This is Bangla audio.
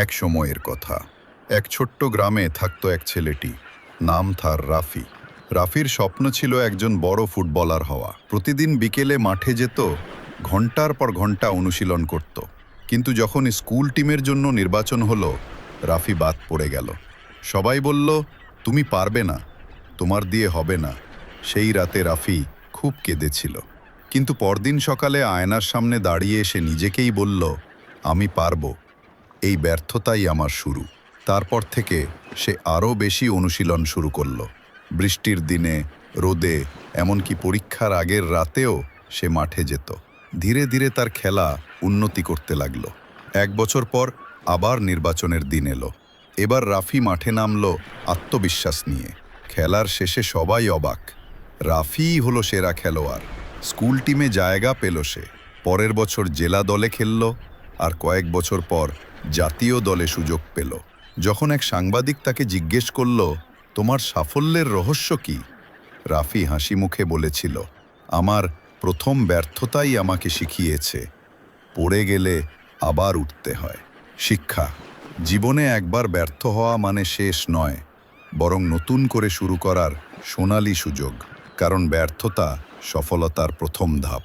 এক সময়ের কথা। এক ছোট্ট গ্রামে থাকত এক ছেলেটি, নাম তার রাফি। রাফির স্বপ্ন ছিল একজন বড় ফুটবলার হওয়া। প্রতিদিন বিকেলে মাঠে যেত, ঘন্টার পর ঘন্টা অনুশীলন করত। কিন্তু যখন স্কুল টিমের জন্য নির্বাচন হলো, রাফি বাদ পড়ে গেল। সবাই বলল, তুমি পারবে না, তোমার দিয়ে হবে না। সেই রাতে রাফি খুব কেঁদেছিল। কিন্তু পরদিন সকালে আয়নার সামনে দাঁড়িয়ে এসে নিজেকেই বলল, আমি পারবো, এই ব্যর্থতাই আমার শুরু। তারপর থেকে সে আরও বেশি অনুশীলন শুরু করল। বৃষ্টির দিনে, রোদে, এমনকি পরীক্ষার আগের রাতেও সে মাঠে যেত। ধীরে ধীরে তার খেলা উন্নতি করতে লাগল। 1 বছর পর আবার নির্বাচনের দিন এলো। এবার রাফি মাঠে নামল আত্মবিশ্বাস নিয়ে। খেলার শেষে সবাই অবাক, রাফিই হলো সেরা খেলোয়াড়। স্কুল টিমে জায়গা পেল সে। পরের বছর জেলা দলে খেলল, আর কয়েক বছর পর জাতীয় দলে সুযোগ পেল। যখন এক সাংবাদিক তাকে জিজ্ঞেস করল, তোমার সাফল্যের রহস্য কি? রাফি হাসি মুখে বলেছিল, আমার প্রথম ব্যর্থতাই আমাকে শিখিয়েছে, পড়ে গেলে আবার উঠতে হয়। শিক্ষা: জীবনে একবার ব্যর্থ হওয়া মানে শেষ নয়, বরং নতুন করে শুরু করার সোনালি সুযোগ। কারণ ব্যর্থতা সফলতার প্রথম ধাপ।